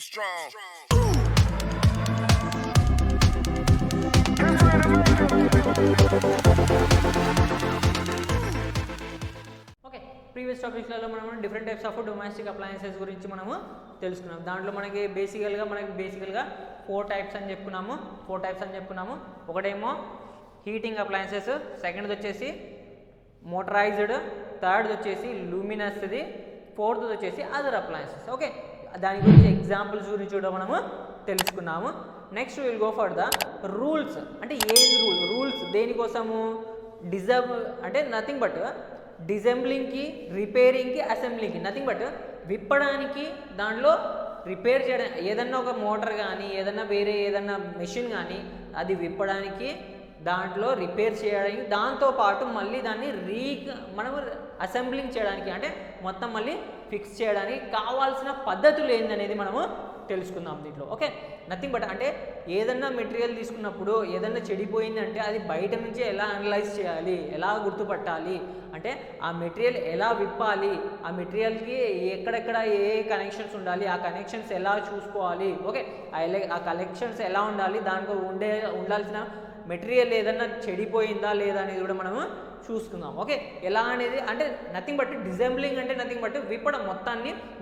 be strong. Okay, previous టాపిక్స్లలో మనం different types of domestic appliances గురించి మనము తెలుసుకున్నాం. దాంట్లో మనకి బేసికల్గా 4 టైప్స్ అని చెప్పుకున్నాము. ఒకటేమో హీటింగ్ అప్లయన్సెస్, సెకండ్ది వచ్చేసి మోటరైజ్డ్, థర్డ్ది వచ్చేసి లూమినస్ది, ఫోర్త్ది వచ్చేసి అదర్ అప్లయన్సెస్. ఓకే, దాని గురించి ఎగ్జాంపుల్స్ గురించి కూడా మనము తెలుసుకున్నాము. Next will go for the rules. అంటే ఏంది రూల్స్ దేనికోసము? అంటే నథింగ్ బట్ డిజెంబ్లింగ్కి, రిపేరింగ్కి, అసెంబ్లింగ్కి, నథింగ్ బట్ విప్పడానికి, దాంట్లో రిపేర్ చేయడం, ఏదన్నా ఒక మోటార్ కానీ ఏదన్నా మెషిన్ కానీ అది విప్పడానికి, దాంట్లో రిపేర్ చేయడానికి, దాంతోపాటు మళ్ళీ దాన్ని మనము అసెంబ్లింగ్ చేయడానికి, అంటే మొత్తం మళ్ళీ ఫిక్స్ చేయడానికి కావాల్సిన పద్ధతులు ఏందనేది మనము తెలుసుకుందాం దీంట్లో. ఓకే, నథింగ్ బట్ అంటే ఏదన్నా మెటీరియల్ తీసుకున్నప్పుడు ఏదన్నా చెడిపోయిందంటే అది బయట నుంచి ఎలా అనలైజ్ చేయాలి, ఎలా గుర్తుపట్టాలి, అంటే ఆ మెటీరియల్ ఎలా విప్పాలి, ఆ మెటీరియల్కి ఎక్కడెక్కడ ఏ కనెక్షన్స్ ఉండాలి, ఆ కనెక్షన్స్ ఎలా చూసుకోవాలి, ఓకే ఆ కనెక్షన్స్ ఎలా ఉండాలి, దాంట్లో ఉండాల్సిన మెటీరియల్ ఏదన్నా చెడిపోయిందా లేదా అనేది కూడా మనము చూసుకుందాం. ఓకే, ఎలా అనేది అంటే నథింగ్ బట్ డిజెంబ్లింగ్ అంటే నథింగ్ బట్ విప్పడం,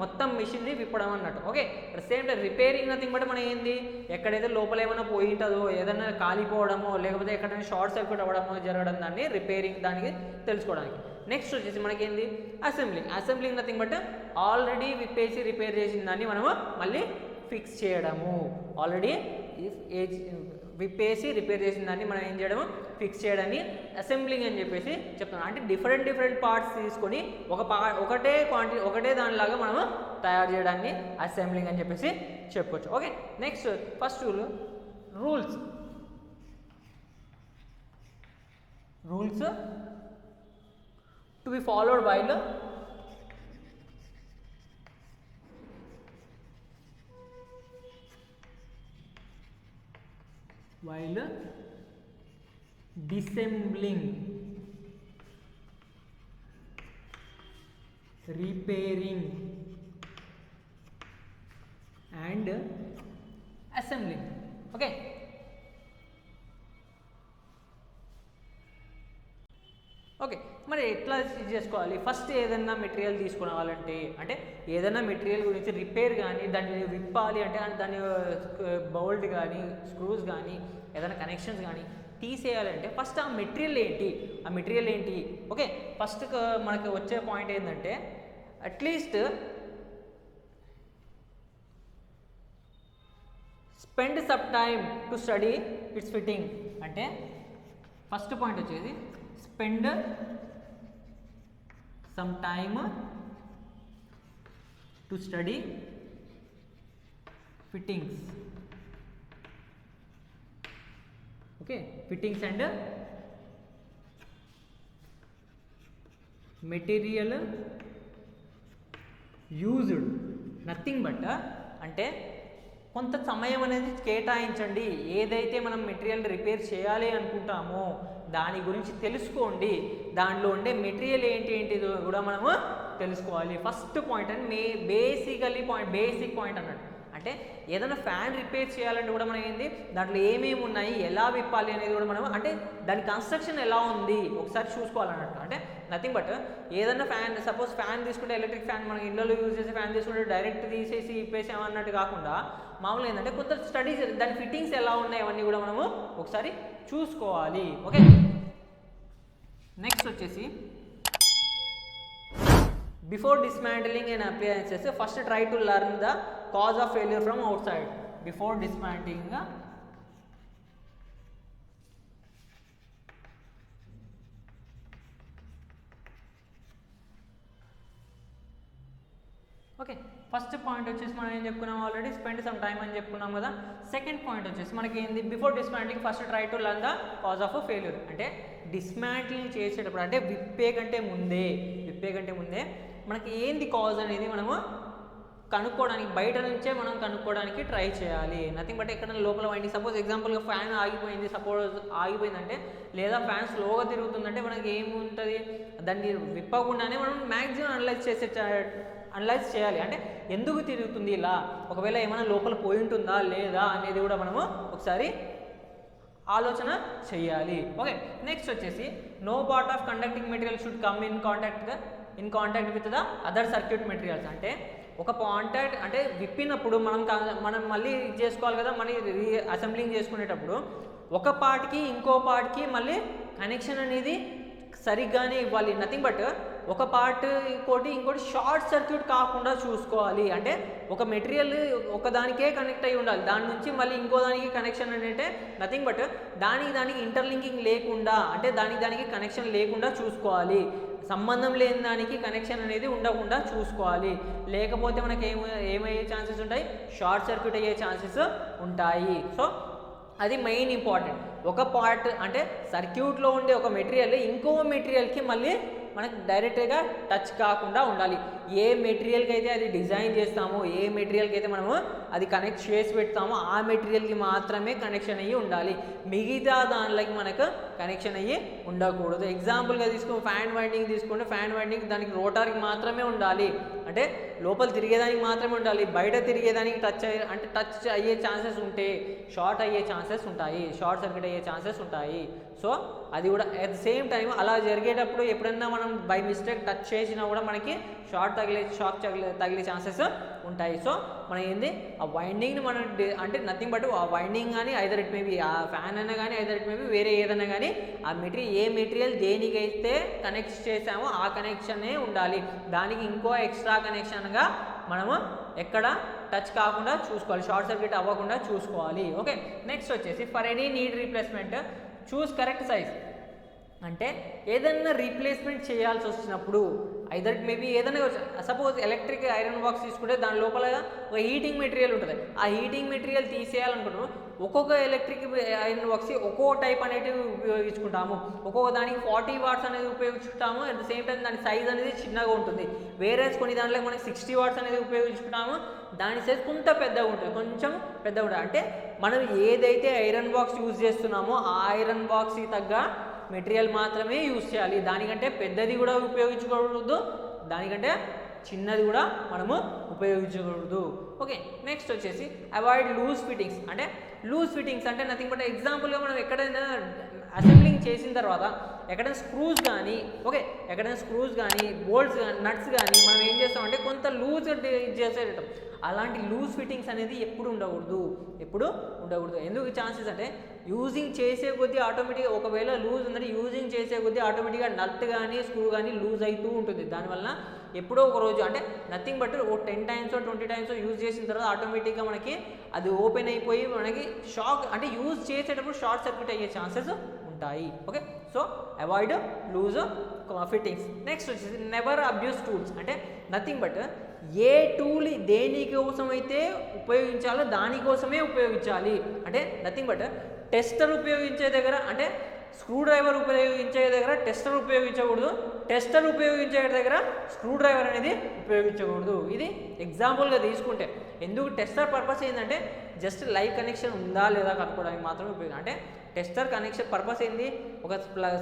మొత్తం మిషన్ని విప్పడం అన్నట్టు. Okay, same time repairing nothing but మనం ఏంది, ఎక్కడైతే లోపల ఏమైనా పోయి ఉంటుందో, ఏదైనా కాలిపోవడమో లేకపోతే ఎక్కడైనా షార్ట్ సర్క్యూట్ అవ్వడమో జరగడం, దాన్ని రిపేరింగ్ దానికి తెలుసుకోవడానికి. నెక్స్ట్ వచ్చేసి మనకి ఏంది అసెంబ్లింగ్ నథింగ్ బట్ ఆల్రెడీ విప్పేసి రిపేర్ చేసిన దాన్ని మనము మళ్ళీ ఫిక్స్ చేయడము, ఆల్రెడీ విప్పేసి రిపేర్ చేసిన దాన్ని మనం ఏం చేయడము ఫిక్స్ చేయడాన్ని అసెంబ్లింగ్ అని చెప్పేసి చెప్తున్నాం. అంటే డిఫరెంట్ పార్ట్స్ తీసుకొని ఒకటే దానిలాగా మనము తయారు చేయడాన్ని అసెంబ్లింగ్ అని చెప్పేసి చెప్పుకోవచ్చు. Okay, next first rules to be followed while disassembling, repairing and assembling. Okay, మరి ఎట్లా చేసుకోవాలి? ఫస్ట్ ఏదైనా మెటీరియల్ తీసుకోవాలంటే, అంటే ఏదైనా మెటీరియల్ గురించి రిపేర్ కానీ దాన్ని విప్పాలి అంటే దాని బౌల్ట్ కానీ స్క్రూస్ కానీ ఏదైనా కనెక్షన్స్ కానీ తీసేయాలంటే ఫస్ట్ ఆ మెటీరియల్ ఏంటి? ఓకే, ఫస్ట్ మనకి వచ్చే పాయింట్ ఏంటంటే at least spend some time to study it's fitting. అంటే ఫస్ట్ పాయింట్ వచ్చేసి spend some time to study fittings. Okay, fittings and material used. Nothing but అంటే కొంత సమయం అనేది కేటాయించండి. ఏదైతే మనం మెటీరియల్ రిపేర్ చేయాలి అనుకుంటామో దాని గురించి తెలుసుకోండి. దాంట్లో ఉండే మెటీరియల్ ఏంటిదో కూడా మనము తెలుసుకోవాలి. ఫస్ట్ పాయింట్ అని బేసిక్ పాయింట్ అన్నట్టు. అంటే ఏదైనా ఫ్యాన్ రిపేర్ చేయాలంటే కూడా మనం ఏంది, దాంట్లో ఏమేమి ఉన్నాయి, ఎలా విప్పాలి అనేది కూడా మనం, అంటే దాని కన్స్ట్రక్షన్ ఎలా ఉంది ఒకసారి చూసుకోవాలన్నట్టు. అంటే నథింగ్ బట్ ఏదైనా సపోజ్ ఫ్యాన్ తీసుకుంటే ఎలక్ట్రిక్ ఫ్యాన్ మనం ఇళ్ళలో యూజ్ చేసే ఫ్యాన్ తీసుకుంటే డైరెక్ట్ తీసేసి ఇప్పేసామన్నట్టు కాకుండా మామూలుగా ఏంటంటే కొంత స్టడీస్ దాని ఫిట్టింగ్స్ ఎలా ఉన్నాయి అవన్నీ కూడా మనము ఒకసారి చూసుకోవాలి. ఓకే, నెక్స్ట్ వచ్చేసి before dismantling and appliances first try to learn the cause of failure from outside. Before dismantling okay, first point వచ్చేసి మనం ఏం చెప్పుకున్నాం, ఆల్రెడీ స్పెండ్ సమ్ టైమ్ అని చెప్పుకున్నాం కదా. సెకండ్ పాయింట్ వచ్చేసి మనకి ఏంది, before dismantling first try to learn the cause of failure. అంటే డిస్మాంటిలింగ్ చేసేటప్పుడు అంటే విప్పే కంటే ముందే మనకి ఏంది కాజ్ అనేది మనము కనుక్కోవడానికి, బయట నుంచే మనం కనుక్కోవడానికి ట్రై చేయాలి. నథింగ్ బట్ ఎక్కడ లోపల వైండింగ్, సపోజ్ ఎగ్జాంపుల్గా ఫ్యాన్ ఆగిపోయిందంటే లేదా ఫ్యాన్ స్లోగా తిరుగుతుందంటే మనకి ఏముంటుంది, దాన్ని విప్పకుండానే మనం మ్యాక్సిమం అనలైజ్ చేసే అనలైజ్ చేయాలి. అంటే ఎందుకు తిరుగుతుంది ఇలా, ఒకవేళ ఏమైనా లోపల పోయి ఉంటుందా లేదా అనేది కూడా మనము ఒకసారి ఆలోచన చేయాలి. ఓకే, నెక్స్ట్ వచ్చేసి no part of conducting material should come in contact with the other circuit materials. అంటే ఒక కాంటాక్ట్ అంటే విప్పినప్పుడు మనం మళ్ళీ చేసుకోవాలి కదా, మళ్ళీ అసెంబ్లింగ్ చేసుకునేటప్పుడు ఒక పార్ట్కి ఇంకో పార్ట్కి మళ్ళీ కనెక్షన్ అనేది సరిగ్గానే ఇవ్వాలి. నథింగ్ బట్ ఒక పార్ట్ ఇంకోటి షార్ట్ సర్క్యూట్ కాకుండా చూసుకోవాలి. అంటే ఒక మెటీరియల్ ఒకదానికే కనెక్ట్ అయి ఉండాలి, దాని నుంచి మళ్ళీ ఇంకో దానికి కనెక్షన్ అంటే నథింగ్ బట్ దానికి ఇంటర్లింకింగ్ లేకుండా, అంటే దానికి కనెక్షన్ లేకుండా చూసుకోవాలి. సంబంధం లేని దానికి కనెక్షన్ అనేది ఉండకుండా చూసుకోవాలి. లేకపోతే మనకి ఏమయ్యే ఛాన్సెస్ ఉంటాయి, షార్ట్ సర్క్యూట్ అయ్యే ఛాన్సెస్ ఉంటాయి. సో అది మెయిన్ ఇంపార్టెంట్. ఒక పార్ట్ అంటే సర్క్యూట్లో ఉండే ఒక మెటీరియల్ ఇంకో మెటీరియల్కి మళ్ళీ మనకు డైరెక్ట్గా టచ్ కాకుండా ఉండాలి. ఏ మెటీరియల్కి అయితే అది డిజైన్ చేస్తామో, ఏ మెటీరియల్కి అయితే మనము అది కనెక్ట్ చేసి పెడతామో ఆ మెటీరియల్కి మాత్రమే కనెక్షన్ అయ్యి ఉండాలి. మిగతా దానిలోకి మనకు కనెక్షన్ అయ్యి ఉండకూడదు. ఎగ్జాంపుల్గా ఫ్యాన్ వైండింగ్ తీసుకుంటే ఫ్యాన్ వైండింగ్ దానికి రోటార్కి మాత్రమే ఉండాలి, అంటే లోపల తిరిగేదానికి మాత్రమే ఉండాలి. బయట తిరిగేదానికి టచ్ అయ్యే ఛాన్సెస్ ఉంటే షార్ట్ అయ్యే ఛాన్సెస్ ఉంటాయి, షార్ట్ సర్క్యూట్ అయ్యే ఛాన్సెస్ ఉంటాయి. సో అది కూడా అట్ ద సేమ్ టైం అలా జరిగేటప్పుడు ఎప్పుడన్నా మనం బై మిస్టేక్ టచ్ చేసినా కూడా మనకి షాక్ తగిలే ఛాన్సెస్ ఉంటాయి. సో మనం ఏంది ఆ వైండింగ్ని మనం అంటే నథింగ్ బట్ ఆ వైండింగ్ కానీ ఐదర్ ఇట్ మేబీ ఆ ఫ్యాన్ అయినా కానీ ఐదర్ ఇట్ మేబీ వేరే ఏదైనా కానీ ఆ ఏ మెటీరియల్ దేనికైతే కనెక్ట్ చేసామో ఆ కనెక్షనే ఉండాలి. దానికి ఇంకో ఎక్స్ట్రా కనెక్షన్గా మనము ఎక్కడ టచ్ కాకుండా చూసుకోవాలి, షార్ట్ సర్క్యూట్ అవ్వకుండా చూసుకోవాలి. ఓకే, నెక్స్ట్ వచ్చేసి for any need replacement choose correct size. అంటే ఏదైనా రీప్లేస్మెంట్ చేయాల్సి వచ్చినప్పుడు ఐదర్ మేబీ ఏదైనా సపోజ్ ఎలక్ట్రిక్ ఐరన్ బాక్స్ తీసుకుంటే దాని లోపల ఒక హీటింగ్ మెటీరియల్ ఉంటుంది. ఆ హీటింగ్ మెటీరియల్ తీసేయాలనుకుంటున్నాం, ఒక్కొక్క ఎలక్ట్రిక్ ఐరన్ బాక్స్ ఒక్కో టైప్ అనేది ఉపయోగించుకుంటాము. ఒక్కొక్క దానికి 40 వాట్స్ అనేది ఉపయోగించుకుంటాము. అట్ ద సేమ్ టైం దాని సైజ్ అనేది చిన్నగా ఉంటుంది. వేరే కొన్ని దాంట్లో మనకి 60 వాట్స్ అనేది ఉపయోగించుకుంటాము, దాని సైజ్ కొంచెం పెద్దగా ఉంటుంది. అంటే మనం ఏదైతే ఐరన్ బాక్స్ యూజ్ చేస్తున్నామో ఆ ఐరన్ బాక్స్కి తగ్గ మెటీరియల్ మాత్రమే యూజ్ చేయాలి. దానికంటే పెద్దది కూడా ఉపయోగించకూడదు, దానికంటే చిన్నది కూడా మనము ఉపయోగించకూడదు. ఓకే, నెక్స్ట్ వచ్చేసి అవాయిడ్ లూజ్ ఫిట్టింగ్స్. అంటే లూజ్ ఫిట్టింగ్స్ అంటే నథింగ్ బట్ ఎగ్జాంపుల్గా మనం ఎక్కడైనా అసెంబ్లింగ్ చేసిన తర్వాత ఎక్కడైనా స్క్రూస్ కానీ బోల్ట్స్ కానీ నట్స్ కానీ మనం ఏం చేస్తామంటే కొంత లూజ్ చేసేటం. అలాంటి లూజ్ ఫిట్టింగ్స్ అనేది ఎప్పుడు ఉండకూడదు. ఎందుకు ఛాన్సెస్ అంటే యూజింగ్ చేసే కొద్దీ ఆటోమేటిక్గా ఒకవేళ లూజ్ ఉందంటే యూజింగ్ చేసే కొద్దీ ఆటోమేటిక్గా నట్ కానీ స్క్రూ కానీ లూజ్ అవుతూ ఉంటుంది. దానివల్ల ఎప్పుడో ఒక రోజు అంటే nothing but 10 times 20 times use చేసిన తర్వాత ఆటోమేటిక్గా మనకి అది ఓపెన్ అయిపోయి మనకి షాక్ అంటే యూజ్ చేసేటప్పుడు షార్ట్ సర్క్యూట్ అయ్యే ఛాన్సెస్ ఉంటాయి. Okay, so avoid loose fittings. Next వచ్చేసి నెవర్ అబ్యూస్ టూల్స్. అంటే నథింగ్ బట్ ఏ టూల్ దేనికోసం అయితే ఉపయోగించాలో దానికోసమే ఉపయోగించాలి. అంటే నథింగ్ బట్ టెస్టర్ ఉపయోగించే దగ్గర అంటే స్క్రూ డ్రైవర్ ఉపయోగించే దగ్గర టెస్టర్ ఉపయోగించకూడదు, టెస్టర్ ఉపయోగించే దగ్గర స్క్రూ డ్రైవర్ అనేది ఉపయోగించకూడదు. ఇది ఎగ్జాంపుల్గా తీసుకుంటే ఎందుకు టెస్టర్ పర్పస్ ఏంటంటే జస్ట్ లైవ్ కనెక్షన్ ఉందా లేదా కనుక్కోవడానికి మాత్రమే ఉపయోగం. అంటే టెస్టర్ కనెక్షన్ పర్పస్ ఏంది, ఒక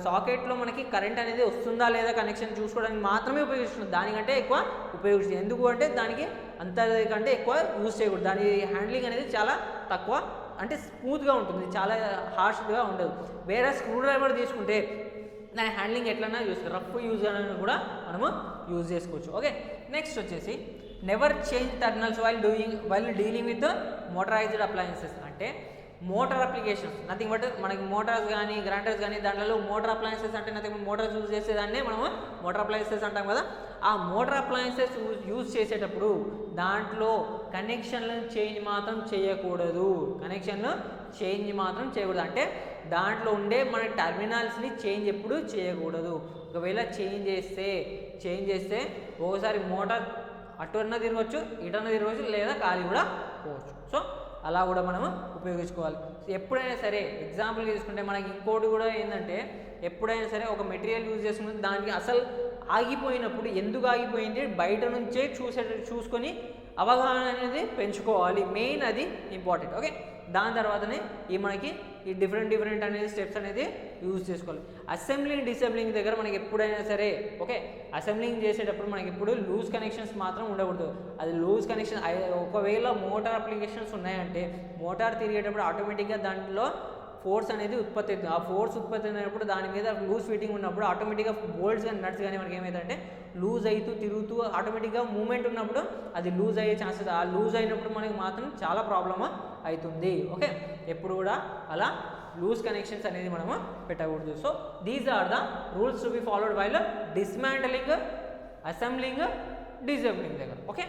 సాకెట్లో మనకి కరెంట్ అనేది వస్తుందా లేదా కనెక్షన్ చూసుకోవడానికి మాత్రమే ఉపయోగిస్తుంది, దానికంటే ఎక్కువ ఉపయోగిస్తుంది. ఎందుకు అంటే దానికి అంతకంటే ఎక్కువ యూజ్ చేయకూడదు. దాని హ్యాండ్లింగ్ అనేది చాలా తక్కువ, అంటే స్మూత్గా ఉంటుంది, చాలా హార్ష్గా ఉండదు. వేరే స్క్రూ డ్రైవర్ తీసుకుంటే దాని హ్యాండ్లింగ్ ఎట్లన్నా రఫ్ యూజ్ అనేది కూడా మనము యూజ్ చేసుకోవచ్చు. ఓకే, నెక్స్ట్ వచ్చేసి never change terminals while dealing with motorised appliances. అంటే మోటార్ అప్లికేషన్స్ నథింగ్ బట్ మనకి మోటార్స్ కానీ గ్రైండర్స్ కానీ దాంట్లో మోటార్ అప్లయన్సెస్ అంటే నథింగ్ మోటార్స్ యూజ్ చేసేదాన్ని మనము మోటార్ అప్లయన్సెస్ అంటాం కదా. ఆ మోటార్ అప్లయన్సెస్ యూజ్ చేసేటప్పుడు దాంట్లో కనెక్షన్లను చేంజ్ మాత్రం చేయకూడదు. అంటే దాంట్లో ఉండే మన టర్మినల్స్ని చేంజ్ ఎప్పుడు చేయకూడదు. ఒకవేళ చేంజ్ చేస్తే ఒకసారి మోటార్ అటున్నా తిరగవచ్చు, ఇటన్నా తిరగవచ్చు, లేదా ఖాళీ కూడా పోవచ్చు. సో అలా కూడా మనము ఉపయోగించుకోవాలి. ఎప్పుడైనా సరే ఎగ్జాంపుల్ తీసుకుంటే మనకి ఇంకోటి కూడా ఏంటంటే ఎప్పుడైనా సరే ఒక మెటీరియల్ యూజ్ చేసుకుంటే దానికి అసలు ఆగిపోయినప్పుడు ఎందుకు ఆగిపోయింది బయట నుంచే చూసుకొని అవగాహన అనేది పెంచుకోవాలి, మెయిన్ అది ఇంపార్టెంట్. ఓకే, దాని తర్వాతనే మనకి ఈ డిఫరెంట్ అనేది స్టెప్స్ అనేది యూజ్ చేసుకోవాలి. అసెంబ్లింగ్ డిసెంబ్లింగ్ దగ్గర మనకి ఎప్పుడైనా సరే ఓకే, అసెంబ్లింగ్ చేసేటప్పుడు మనకి ఎప్పుడు లూజ్ కనెక్షన్స్ మాత్రం ఉండకూడదు. అది లూజ్ కనెక్షన్ ఒకవేళ మోటార్ అప్లికేషన్స్ ఉన్నాయంటే మోటార్ తిరిగేటప్పుడు ఆటోమేటిక్గా దాంట్లో ఫోర్స్ అనేది ఉత్పత్తి అవుతుంది. ఆ ఫోర్స్ ఉత్పత్తి అయినప్పుడు దాని మీద లూజ్ ఫిట్టింగ్ ఉన్నప్పుడు ఆటోమేటిక్గా బోల్ట్స్ కానీ నట్స్ కానీ మనకి ఏమవుతుందంటే లూజ్ అవుతూ తిరుగుతూ ఆటోమేటిక్గా మూమెంట్ ఉన్నప్పుడు అది లూజ్ అయ్యే ఛాన్సెస్, ఆ లూజ్ అయినప్పుడు మనకి మాత్రం చాలా ప్రాబ్లమ్ అవుతుంది. ఓకే, ఎప్పుడు కూడా అలా లూజ్ కనెక్షన్స్ అనేది మనము పెట్టకూడదు. So these are the rules to be followed while dismantling, assembling, disassembling దగ్గర. ఓకే.